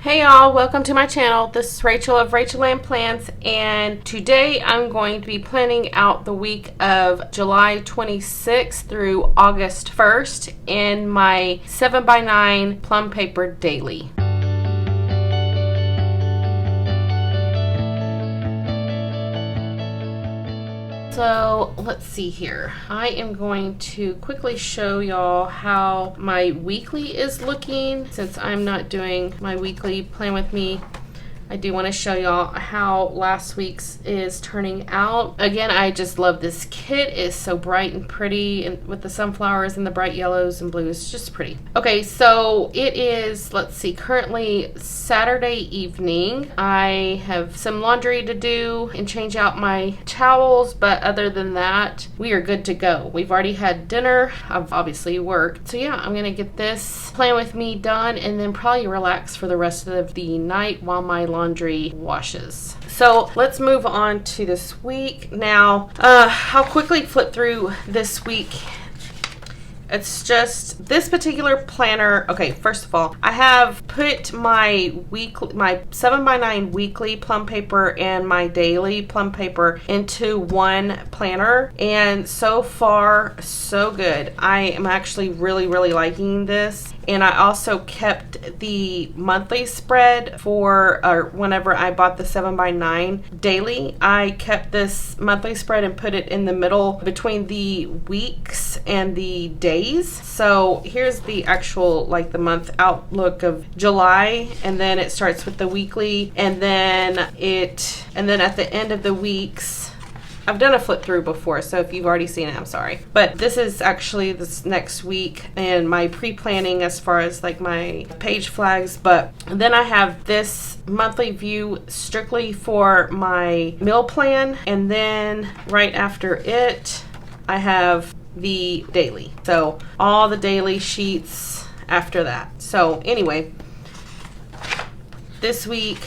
Hey y'all, welcome to my channel. This is Rachel of Rachel and Plants, and today I'm going to be planning out the week of July 26th through August 1st in my 7x9 plum paper daily. So let's see here. I am going to quickly show y'all how my weekly is looking. Since I'm not doing my weekly plan with me, I do want to show y'all how last week's is turning out. Again, I just love this kit. It's so bright and pretty, and with the sunflowers and the bright yellows and blues, it's just pretty. Okay, so it is, let's see, currently Saturday evening. I have some laundry to do and change out my towels, but other than that, we are good to go. We've already had dinner. I've obviously worked. So yeah, I'm gonna get this plan with me done and then probably relax for the rest of the night while my laundry washes. So let's move on to this week. Now, I'll quickly flip through this week. It's just this particular planner. Okay, first of all, I have put my 7x9 weekly plum paper and my daily plum paper into one planner, and so far so good. I am actually really liking this. And I also kept the monthly spread for whenever I bought the 7x9 daily. I kept this monthly spread and put it in the middle between the weeks and the days. So here's the actual, like, the month outlook of July, and then it starts with the weekly, and then at the end of the weeks, I've done a flip through before, so if you've already seen it, I'm sorry. But this is actually this next week and my pre-planning as far as like my page flags. But then I have this monthly view strictly for my meal plan, and then right after it, I have the daily. So all the daily sheets after that. So anyway, this week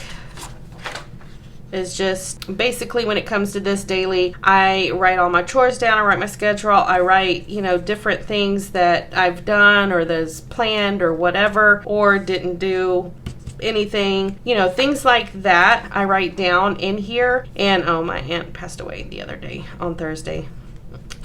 is just basically, when it comes to this daily, I write all my chores down, I write my schedule, I write, different things that I've done or that's planned or whatever, or didn't do anything, things like that I write down in here. And oh, my aunt passed away the other day on Thursday.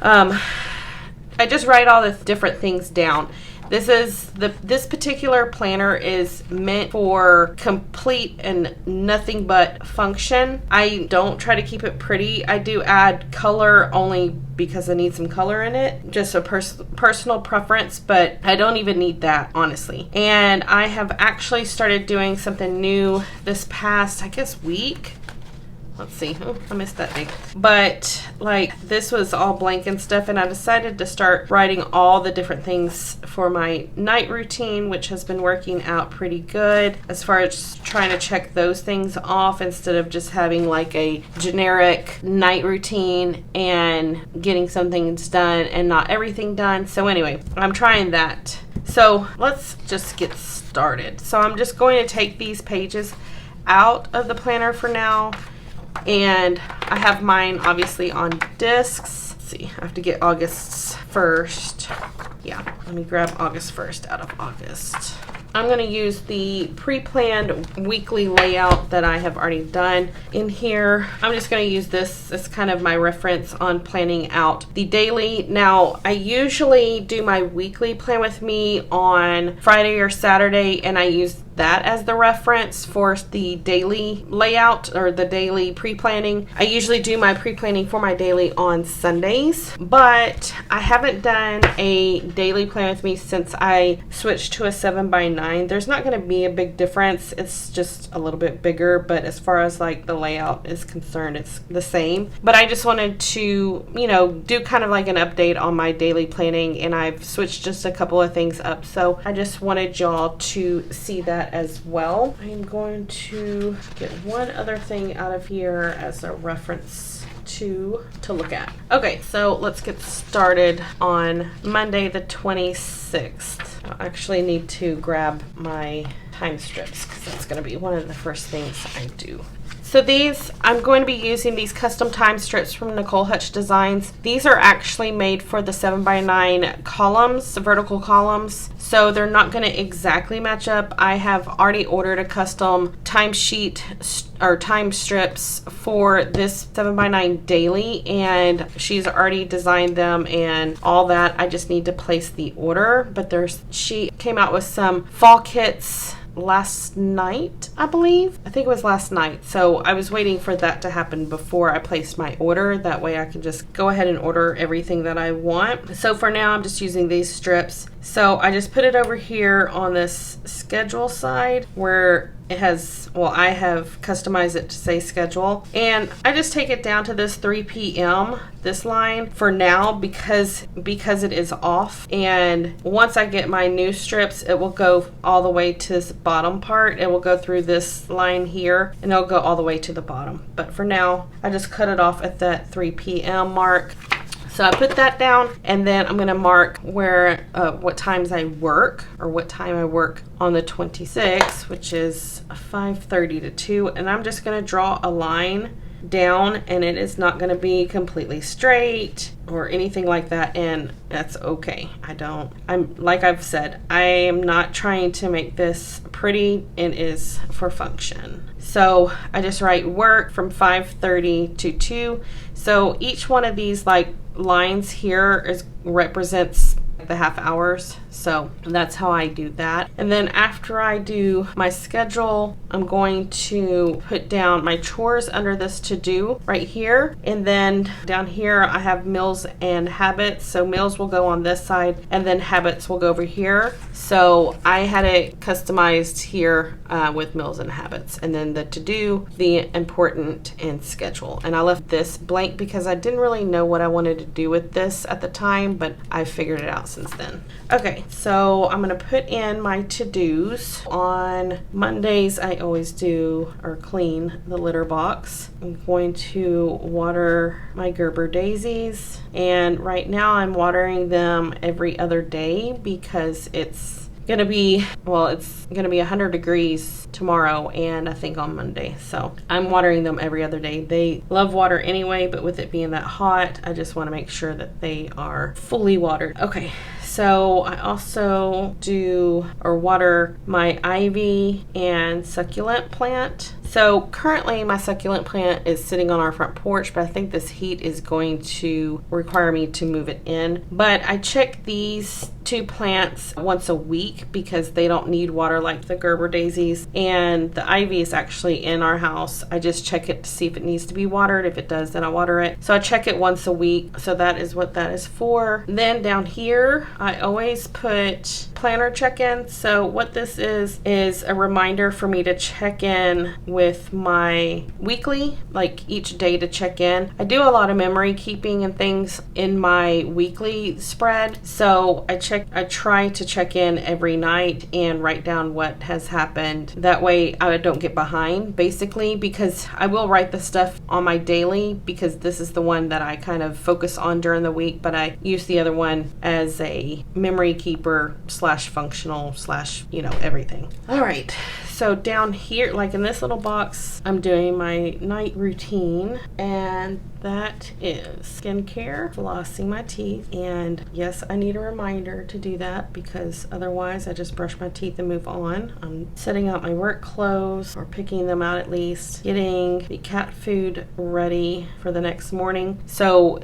I just write all the different things down. This particular planner is meant for complete and nothing but function. I don't try to keep it pretty. I do add color only because I need some color in it, just a personal preference, but I don't even need that, honestly. And I have actually started doing something new this past, I guess, week. Let's see. Oh, I missed that date. But like, this was all blank and stuff, and I decided to start writing all the different things for my night routine, which has been working out pretty good as far as trying to check those things off instead of just having like a generic night routine and getting some things done and not everything done. So anyway, I'm trying that. So let's just get started. So I'm just going to take these pages out of the planner for now. And I have mine obviously on discs. Let's see, I have to get August's first. Yeah, let me grab August 1st out of August. I'm going to use the pre-planned weekly layout that I have already done in here. I'm just going to use this as kind of my reference on planning out the daily. Now, I usually do my weekly plan with me on Friday or Saturday, and I use that as the reference for the daily layout or the daily pre-planning. I usually do my pre-planning for my daily on Sundays, but I haven't done a daily plan with me since I switched to a 7x9. There's not going to be a big difference. It's just a little bit bigger, but as far as like the layout is concerned, it's the same. But I just wanted to, do kind of like an update on my daily planning, and I've switched just a couple of things up. So I just wanted y'all to see that as well. I'm going to get one other thing out of here as a reference to look at. Okay, so let's get started on Monday the 26th. I actually need to grab my time strips because that's going to be one of the first things I do. So these, I'm going to be using these custom time strips from Nicole Hutch Designs. These are actually made for the 7x9 columns, the vertical columns. So they're not going to exactly match up. I have already ordered a custom timesheet or time strips for this 7x9 daily, and she's already designed them and all that. I just need to place the order, but she came out with some fall kits last night, I believe. I think it was last night. So I was waiting for that to happen before I placed my order. That way I can just go ahead and order everything that I want. So for now, I'm just using these strips. So I just put it over here on this schedule side where it has, well, I have customized it to say schedule. And I just take it down to this 3 p.m., this line for now, because it is off. And once I get my new strips, it will go all the way to this bottom part. It will go through this line here and it'll go all the way to the bottom. But for now, I just cut it off at that 3 p.m. mark. So I put that down, and then I'm going to mark where what times I work, or what time I work on the 26th, which is 5:30 to 2, and I'm just going to draw a line down, and it is not going to be completely straight or anything like that, and that's okay. I'm like I've said, I am not trying to make this pretty. It is for function. So I just write work from 5:30 to 2. So each one of these lines here represents the half hours. So that's how I do that. And then after I do my schedule, I'm going to put down my chores under this to do right here. And then down here I have meals and habits. So meals will go on this side and then habits will go over here. So I had it customized here with meals and habits, and then the to do, the important, and schedule. And I left this blank because I didn't really know what I wanted to do with this at the time, but I figured it out since then. Okay, so I'm going to put in my to-dos. On Mondays, I always do or clean the litter box. I'm going to water my Gerber daisies, and right now I'm watering them every other day because it's gonna be 100 degrees tomorrow and I think on Monday, so I'm watering them every other day. They love water anyway, but with it being that hot, I just want to make sure that they are fully watered. Okay, so I also water my ivy and succulent plant. So currently my succulent plant is sitting on our front porch, but I think this heat is going to require me to move it in. But I check these two plants once a week because they don't need water like the Gerber daisies, and the ivy is actually in our house. I just check it to see if it needs to be watered. If it does, then I water it. So I check it once a week. So that is what that is for. Then down here, I always put planner check-in. So what this is a reminder for me to check in with my weekly, like each day to check in. I do a lot of memory keeping and things in my weekly spread. So I try to check in every night and write down what has happened. That way I don't get behind, basically, because I will write the stuff on my daily because this is the one that I kind of focus on during the week, but I use the other one as a memory keeper slash functional slash, everything. All right. So down here, like in this little box, I'm doing my night routine, and that is skincare, flossing my teeth, and yes, I need a reminder to do that because otherwise I just brush my teeth and move on. I'm setting out my work clothes, or picking them out at least, getting the cat food ready for the next morning. So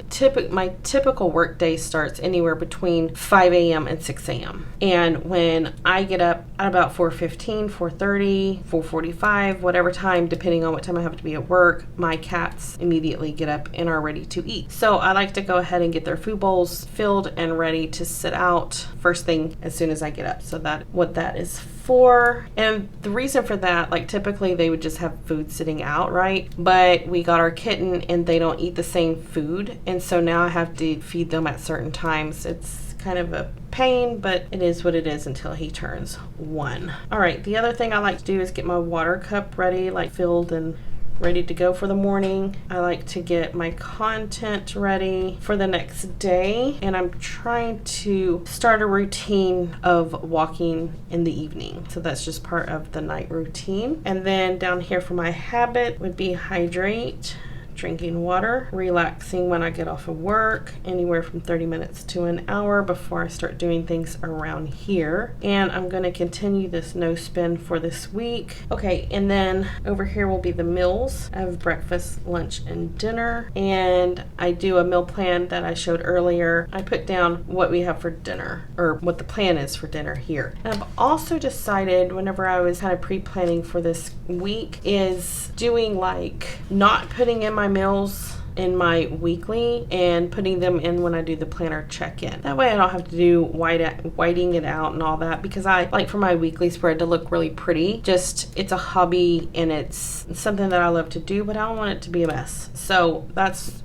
my typical work day starts anywhere between 5 a.m. and 6 a.m. And when I get up at about 4:15, 4:30, 4:45, whatever time, depending on what time I have to be at work, my cats immediately get up and are ready to eat. So I like to go ahead and get their food bowls filled and ready to sit out first thing as soon as I get up. So that's what that is for. And the reason for that, like typically they would just have food sitting out, right? But we got our kitten and they don't eat the same food. And so now I have to feed them at certain times. It's kind of a pain, but it is what it is until he turns 1. All right, the other thing I like to do is get my water cup ready, like filled and ready to go for the morning. I like to get my content ready for the next day, and I'm trying to start a routine of walking in the evening. So that's just part of the night routine. And then down here for my habit would be hydrate, drinking water, relaxing when I get off of work, anywhere from 30 minutes to an hour before I start doing things around here. And I'm going to continue this no spin for this week. Okay, and then over here will be the meals. I have breakfast, lunch, and dinner. And I do a meal plan that I showed earlier. I put down what we have for dinner, or what the plan is for dinner here. And I've also decided, whenever I was kind of pre-planning for this week, is doing like not putting in my meals in my weekly and putting them in when I do the planner check-in. That way I don't have to do whiting it out and all that, because I like for my weekly spread to look really pretty. Just, it's a hobby and it's something that I love to do, but I don't want it to be a mess. So that's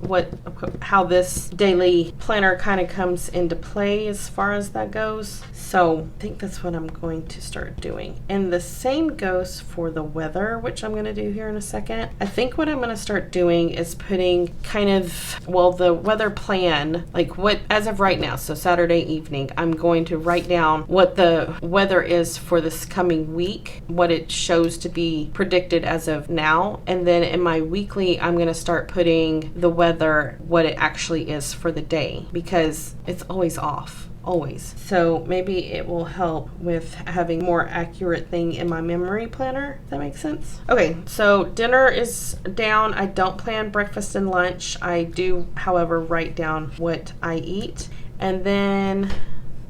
how this daily planner kind of comes into play as far as that goes. So I think that's what I'm going to start doing. And the same goes for the weather, which I'm going to do here in a second. I think what I'm going to start doing is putting the weather plan, like what, as of right now, so Saturday evening, I'm going to write down what the weather is for this coming week, what it shows to be predicted as of now. And then in my weekly, I'm going to start putting the weather, what it actually is for the day, because it's always off. Always. So maybe it will help with having more accurate thing in my memory planner. Does that make sense? Okay, so dinner is down. I don't plan breakfast and lunch. I do, however, write down what I eat. And then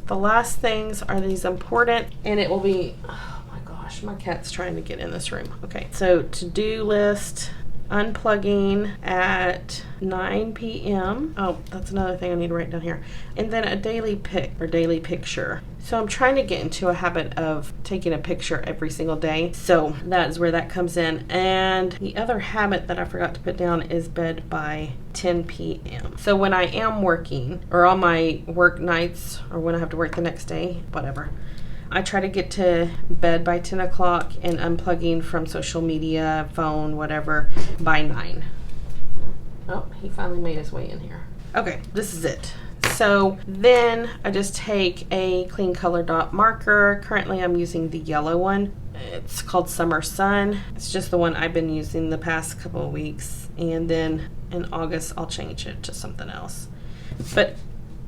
the last things are these important, and it will be, oh my gosh, my cat's trying to get in this room. Okay, so to-do list, unplugging at 9 p.m. Oh, that's another thing I need to write down here. And then a daily picture. So I'm trying to get into a habit of taking a picture every single day. So that is where that comes in. And the other habit that I forgot to put down is bed by 10 p.m. So when I am working, or on my work nights, or when I have to work the next day, whatever, I try to get to bed by 10 o'clock and unplugging from social media, phone, whatever, by 9. Oh, he finally made his way in here. Okay, this is it. So then I just take a clean color dot marker. Currently I'm using the yellow one. It's called Summer Sun. It's just the one I've been using the past couple of weeks. And then in August I'll change it to something else. But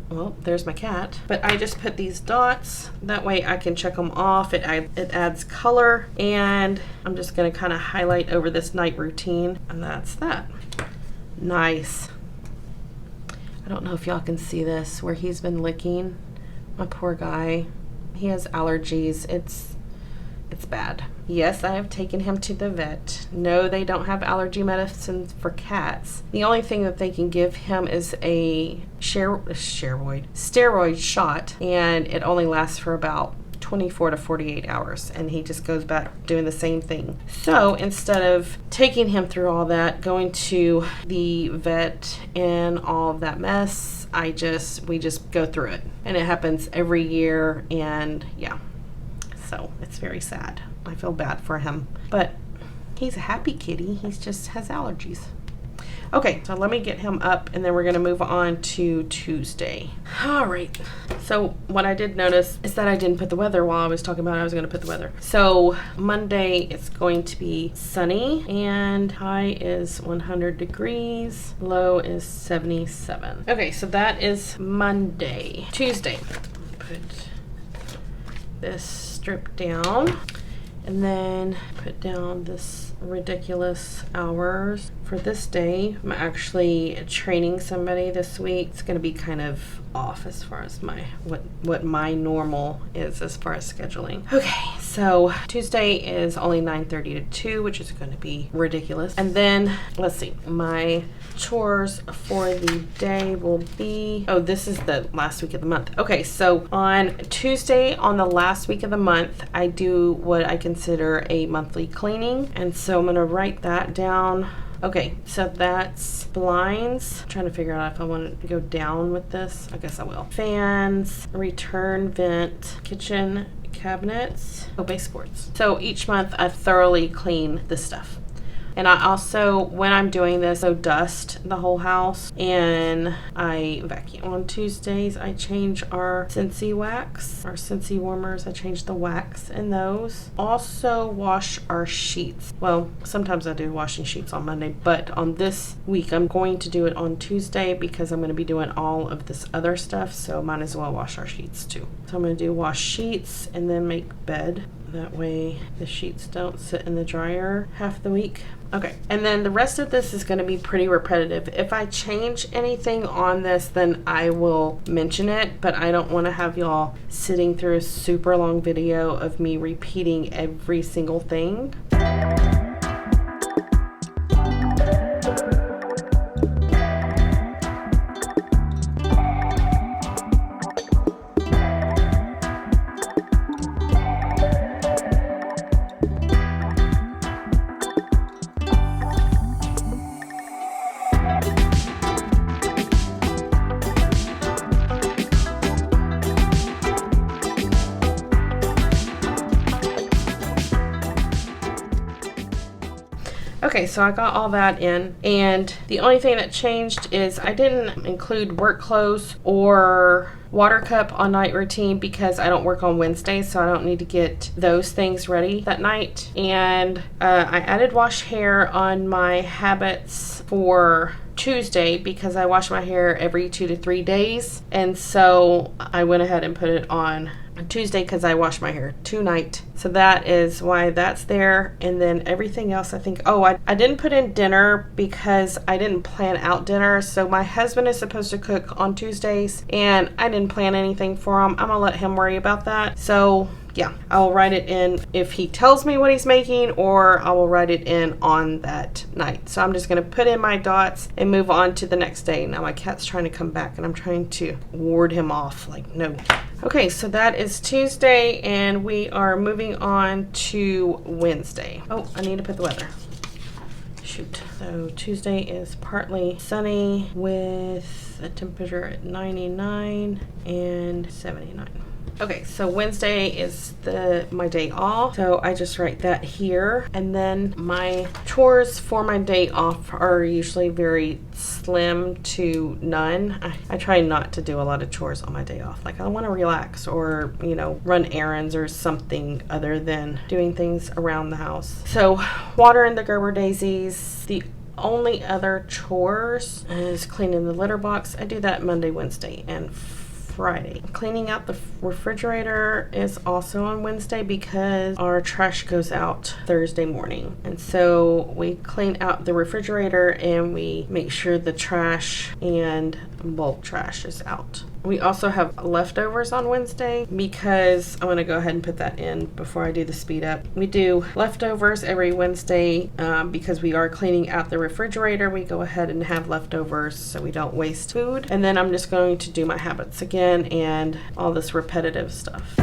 well, there's my cat. But I just put these dots. That way I can check them off. It adds color. And I'm just going to kind of highlight over this night routine. And that's that. Nice. I don't know if y'all can see this, where he's been licking. My poor guy. He has allergies. It's bad. Yes, I have taken him to the vet. No, they don't have allergy medicines for cats. The only thing that they can give him is a steroid shot, and it only lasts for about 24 to 48 hours, and he just goes back doing the same thing. So instead of taking him through all that, going to the vet and all of that mess, we just go through it. And it happens every year, and yeah. So it's very sad. I feel bad for him, but he's a happy kitty. He just has allergies. Okay, so let me get him up, and then we're going to move on to Tuesday. All right. So what I did notice is that I didn't put the weather while I was talking about I was going to put the weather. So Monday, it's going to be sunny, and high is 100 degrees. Low is 77. Okay, so that is Monday. Tuesday. Put this strip down, and then put down this ridiculous hours for this day. I'm actually training somebody this week. It's going to be kind of off as far as what my normal is as far as scheduling. Okay, so Tuesday is only 9:30 to 2, which is going to be ridiculous. And then let's see, my chores for the day will be, oh, this is the last week of the month. Okay, so on Tuesday, on the last week of the month, I do what I consider a monthly cleaning, and so I'm going to write that down. Okay, so that's blinds. I'm trying to figure out if I want to go down with this. I guess I will. Fans, return vent, kitchen cabinets, baseboards. So each month I thoroughly clean this stuff. And I also, when I'm doing this, so dust the whole house and I vacuum. On Tuesdays, I change our Scentsy wax, our Scentsy warmers. I change the wax in those. Also wash our sheets. Well, sometimes I do washing sheets on Monday, but on this week, I'm going to do it on Tuesday because I'm going to be doing all of this other stuff, so might as well wash our sheets too. So I'm going to do wash sheets and then make bed. That way the sheets don't sit in the dryer half the week. Okay, and then the rest of this is going to be pretty repetitive. If I change anything on this, then I will mention it, but I don't want to have y'all sitting through a super long video of me repeating every single thing. Okay, so I got all that in, and the only thing that changed is I didn't include work clothes or water cup on night routine because I don't work on Wednesdays, so I don't need to get those things ready that night. And I added wash hair on my habits for Tuesday because I wash my hair every 2 to 3 days, and so I went ahead and put it on Tuesday because I wash my hair tonight. So that is why that's there. And then everything else, I think, I didn't put in dinner because I didn't plan out dinner. So my husband is supposed to cook on Tuesdays and I didn't plan anything for him. I'm gonna let him worry about that. So yeah, I'll write it in if he tells me what he's making, or I will write it in on that night. So I'm just going to put in my dots and move on to the next day. Now my cat's trying to come back and I'm trying to ward him off, like, no. Okay, so that is Tuesday and we are moving on to Wednesday. Oh, I need to put the weather. Shoot. So Tuesday is partly sunny with a temperature at 99 and 79. Okay, so Wednesday is my day off, so I just write that here. And then my chores for my day off are usually very slim to none. I try not to do a lot of chores on my day off. Like, I want to relax or, run errands or something other than doing things around the house. So watering the Gerber daisies. The only other chores is cleaning the litter box. I do that Monday, Wednesday, and Friday. Cleaning out the refrigerator is also on Wednesday because our trash goes out Thursday morning. And so we clean out the refrigerator and we make sure the trash and bulk trash is out. We also have leftovers on Wednesday because I'm going to go ahead and put that in before I do the speed up. We do leftovers every Wednesday because we are cleaning out the refrigerator. We go ahead and have leftovers so we don't waste food. And then I'm just going to do my habits again and all this repetitive stuff.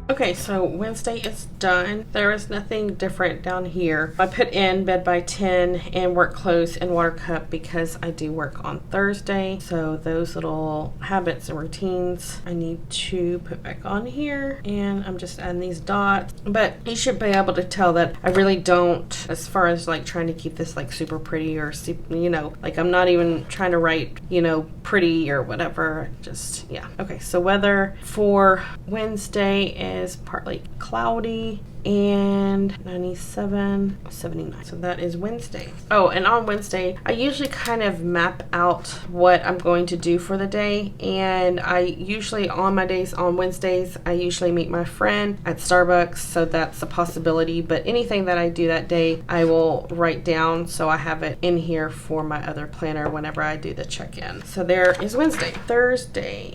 Okay, so Wednesday is done. There is nothing different down here. I put in bed by 10 and work clothes and water cup because I do work on Thursday. So those little habits and routines I need to put back on here. And I'm just adding these dots. But you should be able to tell that I really don't, as far as like trying to keep this like super pretty or, like I'm not even trying to write, pretty or whatever. Just, yeah. Okay, so weather for Wednesday is partly cloudy and 97, 79. So that is Wednesday. Oh, and on Wednesday, I usually kind of map out what I'm going to do for the day. And I usually, on my days on Wednesdays, I usually meet my friend at Starbucks. So that's a possibility. But anything that I do that day, I will write down so I have it in here for my other planner whenever I do the check-in. So there is Wednesday. Thursday,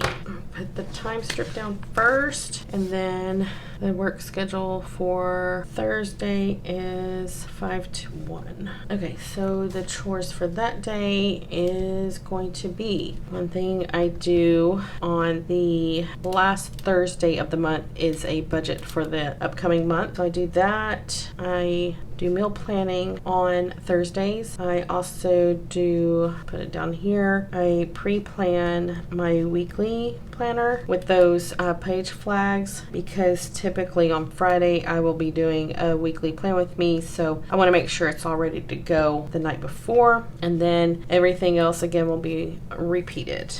put the time strip down first and then The work schedule for Thursday is 5 to 1. Okay, so the chores for that day is going to be, one thing I do on the last Thursday of the month is a budget for the upcoming month. So I do that. I do meal planning on Thursdays. I also do, put it down here, I pre-plan my weekly planner with those page flags, because typically on Friday I will be doing a weekly plan with me, so I want to make sure it's all ready to go the night before, and then everything else again will be repeated.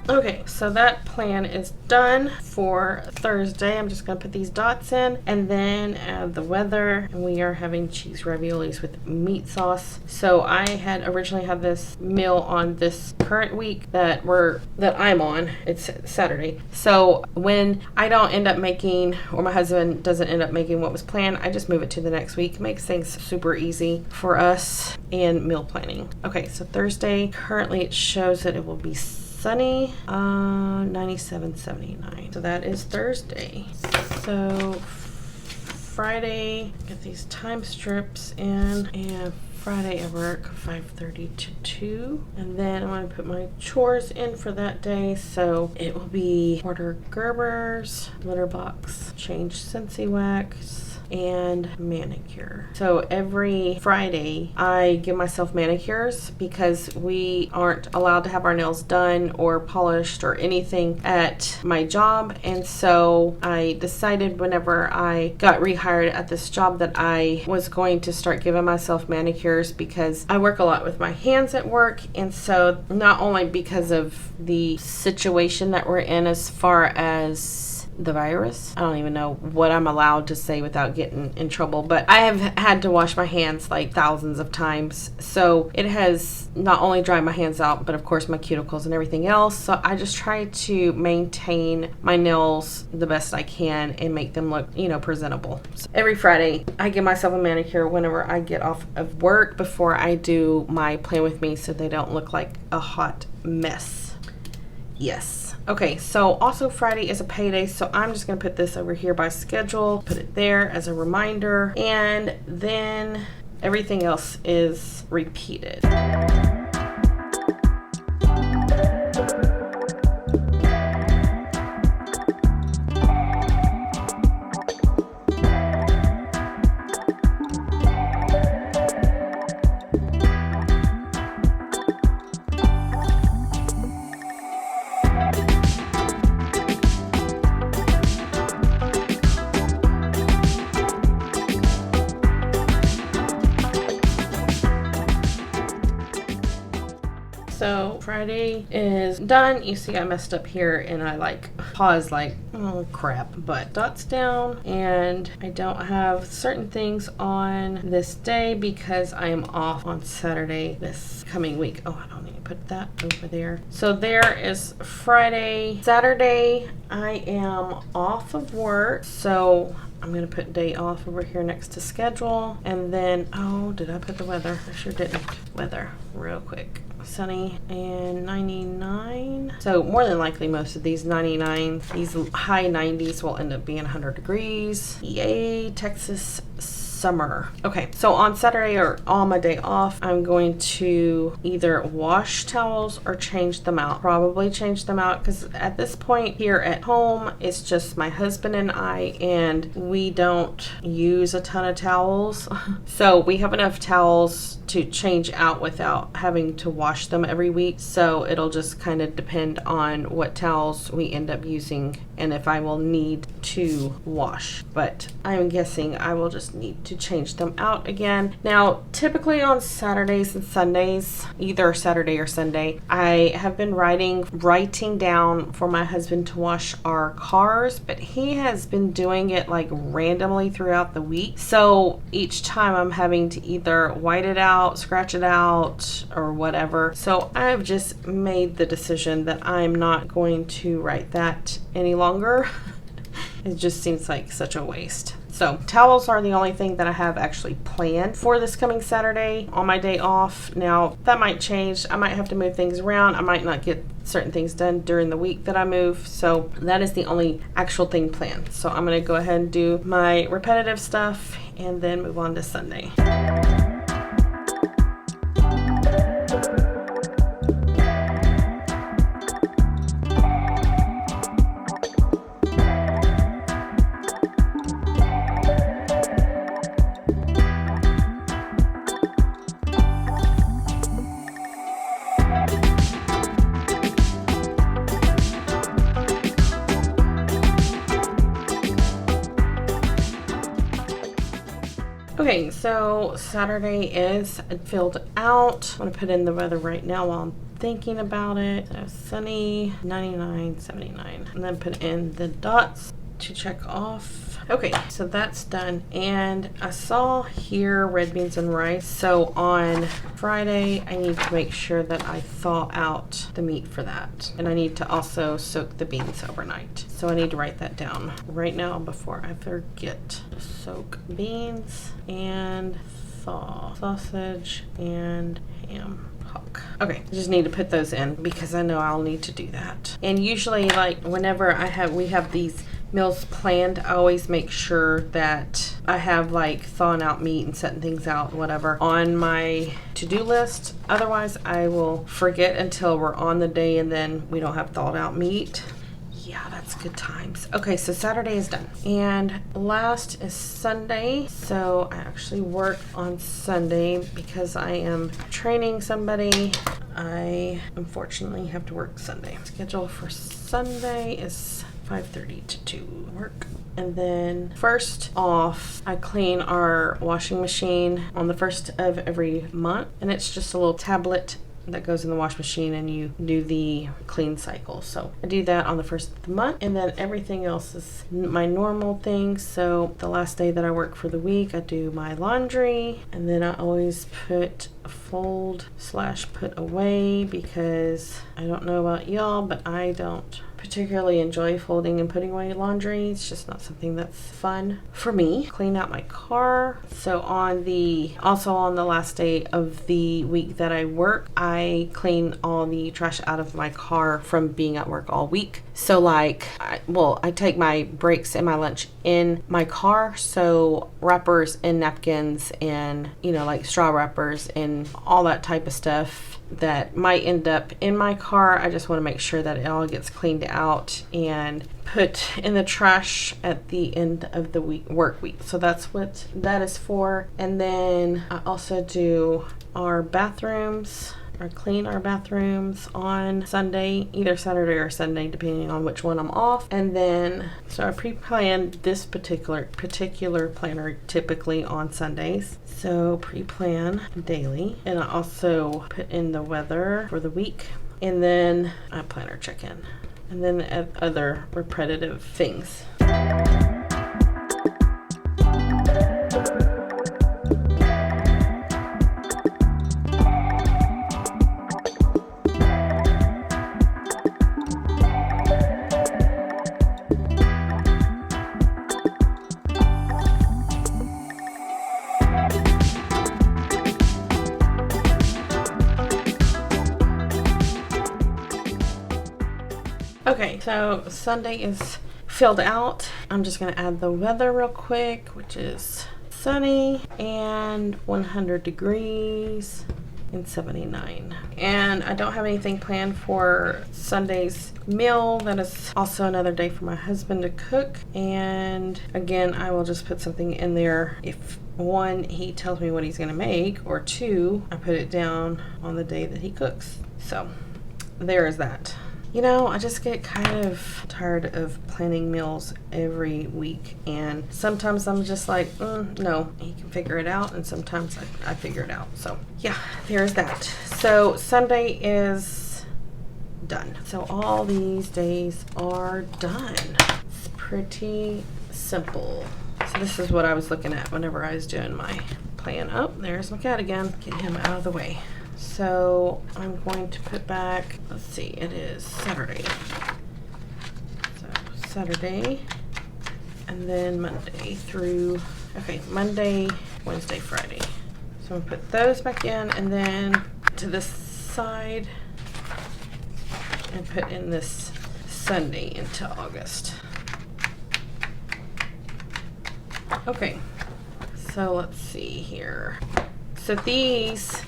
Okay, so that plan is done for Thursday. I'm just going to put these dots in and then add the weather. And we are having cheese raviolis with meat sauce. So I had originally had this meal on this current week that I'm on. It's Saturday. So when I don't end up making, or my husband doesn't end up making what was planned, I just move it to the next week. Makes things super easy for us in meal planning. Okay, so Thursday, currently it shows that it will be sunny, 97.79. So that is Thursday. So Friday, get these time strips in, and Friday I work 5:30 to 2, and then I'm going to put my chores in for that day. So it will be order Gerber's, litter box, change Scentsy wax, and manicure. So every Friday I give myself manicures because we aren't allowed to have our nails done or polished or anything at my job, and so I decided whenever I got rehired at this job that I was going to start giving myself manicures, because I work a lot with my hands at work, and so not only because of the situation that we're in as far as the virus. I don't even know what I'm allowed to say without getting in trouble, but I have had to wash my hands like thousands of times. So it has not only dried my hands out, but of course my cuticles and everything else. So I just try to maintain my nails the best I can and make them look, presentable. So every Friday I give myself a manicure whenever I get off of work before I do my plan with me, so they don't look like a hot mess. Yes. Okay, so also Friday is a payday, so I'm just going to put this over here by schedule, put it there as a reminder, and then everything else is repeated. So Friday is done. You see I messed up here and I paused oh crap, but dots down, and I don't have certain things on this day because I am off on Saturday this coming week. Oh, I don't need to put that over there. So there is Friday. Saturday I am off of work, so I'm going to put day off over here next to schedule. And then, oh, did I put the weather? I sure didn't. Weather, real quick. Sunny and 99. So more than likely most of these 99, these high 90s will end up being 100 degrees. Yay, Texas summer. Okay, so on Saturday or on my day off, I'm going to either wash towels or change them out. Probably change them out because at this point here at home, it's just my husband and I, and we don't use a ton of towels. So we have enough towels to change out without having to wash them every week. So it'll just kind of depend on what towels we end up using and if I will need to wash. But I'm guessing I will just need to change them out again. Now, typically on Saturdays and Sundays, either Saturday or Sunday, I have been writing down for my husband to wash our cars, but he has been doing it like randomly throughout the week. So each time I'm having to either white it out, scratch it out, or whatever. So I've just made the decision that I'm not going to write that any longer. It just seems like such a waste. So towels are the only thing that I have actually planned for this coming Saturday on my day off. Now that might change. I might have to move things around. I might not get certain things done during the week that I move. So that is the only actual thing planned. So I'm going to go ahead and do my repetitive stuff and then move on to Sunday. Okay, so Saturday is filled out. I'm going to put in the weather right now while I'm thinking about it. So sunny, 99, 79. And then put in the dots to check off. Okay, so that's done. And I saw here red beans and rice. So on Friday, I need to make sure that I thaw out the meat for that. And I need to also soak the beans overnight. So I need to write that down right now before I forget. Soak beans and thaw sausage and ham. Okay, I just need to put those in because I know I'll need to do that. And usually, like whenever we have these meals planned, I always make sure that I have like thawing out meat and setting things out, whatever, on my to-do list. Otherwise, I will forget until we're on the day and then we don't have thawed out meat. Yeah, that's good times. Okay, so Saturday is done. And last is Sunday. So I actually work on Sunday because I am training somebody. I unfortunately have to work Sunday. Schedule for Sunday is 5:30 to 2 work. And then first off, I clean our washing machine on the first of every month. And it's just a little tablet that goes in the wash machine and you do the clean cycle. So I do that on the first of the month, and then everything else is my normal things. So the last day that I work for the week, I do my laundry, and then I always put fold/put away because I don't know about y'all, but I don't particularly enjoy folding and putting away laundry. It's just not something that's fun for me. Clean out my car. So also on the last day of the week that I work, I clean all the trash out of my car from being at work all week. So like, I take my breaks and my lunch in my car. So wrappers and napkins and, like straw wrappers and all that type of stuff that might end up in my car. I just want to make sure that it all gets cleaned out and put in the trash at the end of the work week. So that's what that is for. And then I also do our bathrooms, or clean our bathrooms on Sunday, either Saturday or Sunday, depending on which one I'm off. And then, so I pre-plan this particular planner typically on Sundays. So pre-plan daily. And I also put in the weather for the week. And then I planner check-in. And then other repetitive things. Okay, so Sunday is filled out. I'm just going to add the weather real quick, which is sunny and 100 degrees and 79. And I don't have anything planned for Sunday's meal. That is also another day for my husband to cook. And again, I will just put something in there if one, he tells me what he's going to make, or two, I put it down on the day that he cooks. So there is that. You know, I just get kind of tired of planning meals every week, and sometimes I'm just like, no, he can figure it out, and sometimes I figure it out. So yeah, there's that. So Sunday is done. So all these days are done. It's pretty simple. So this is what I was looking at whenever I was doing my plan. Oh, there's my cat again. Get him out of the way. So I'm going to put back, let's see, it is Saturday. So Saturday, and then Monday through, okay, Monday, Wednesday, Friday. So I'm gonna put those back in, and then to this side, and put in this Sunday into August. Okay, so let's see here. So these,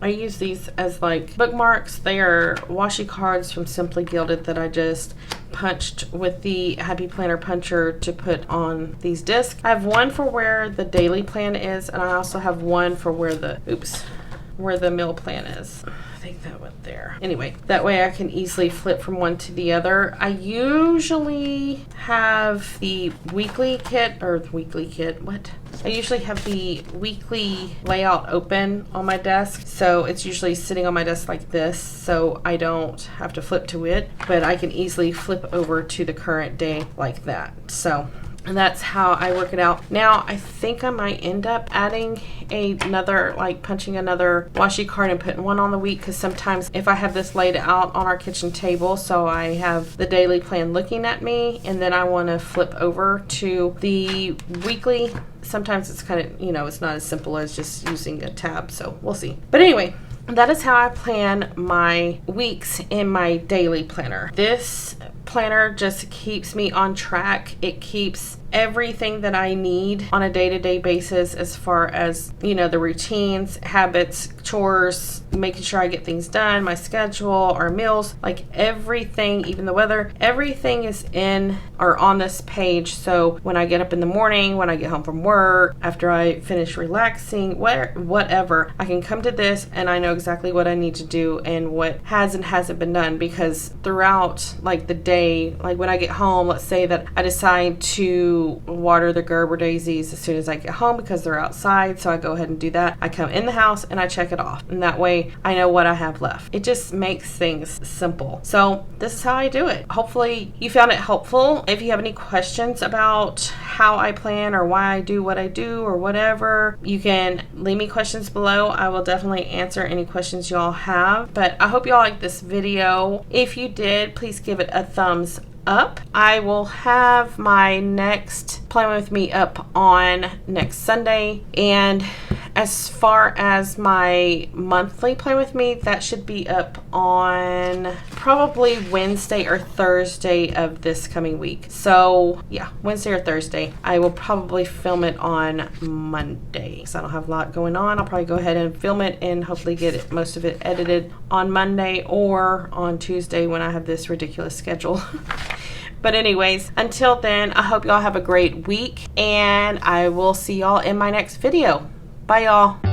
I use these as like bookmarks. They are washi cards from Simply Gilded that I just punched with the Happy Planner puncher to put on these discs. I have one for where the daily plan is, and I also have one for where the, where the meal plan is. I think that went there. Anyway, that way I can easily flip from one to the other. I usually have the weekly kit, or the weekly kit, what? I usually have the weekly layout open on my desk. So it's usually sitting on my desk like this, so I don't have to flip to it, but I can easily flip over to the current day like that. So, and that's how I work it out. Now, I think I might end up adding another, like punching another washi card and putting one on the week, because sometimes if I have this laid out on our kitchen table, so I have the daily plan looking at me, and then I want to flip over to the weekly, sometimes it's kind of, you know, it's not as simple as just using a tab, so we'll see. But anyway, that is how I plan my weeks in my daily planner. This planner just keeps me on track. It keeps everything that I need on a day-to-day basis, as far as, you know, the routines, habits, chores, making sure I get things done, my schedule, our meals, like everything, even the weather, everything is in or on this page. So when I get up in the morning, when I get home from work, after I finish relaxing, whatever, I can come to this and I know exactly what I need to do and what has and hasn't been done, because throughout like the day, like when I get home, let's say that I decide to water the Gerber daisies as soon as I get home because they're outside, so I go ahead and do that. I come in the house and I check it off, and that way I know what I have left. It just makes things simple. So this is how I do it. Hopefully you found it helpful. If you have any questions about how I plan or why I do what I do or whatever, you can leave me questions below. I will definitely answer any questions y'all have. But I hope y'all like this video. If you did, please give it a thumbs up. I will have my next Plan With Me up on next Sunday, and as far as my monthly Plan With Me, that should be up on probably Wednesday or Thursday of this coming week. So yeah, Wednesday or Thursday. I will probably film it on Monday because I don't have a lot going on. I'll probably go ahead and film it and hopefully get it, most of it edited on Monday or on Tuesday when I have this ridiculous schedule. But anyways, until then, I hope y'all have a great week, and I will see y'all in my next video. Bye, y'all.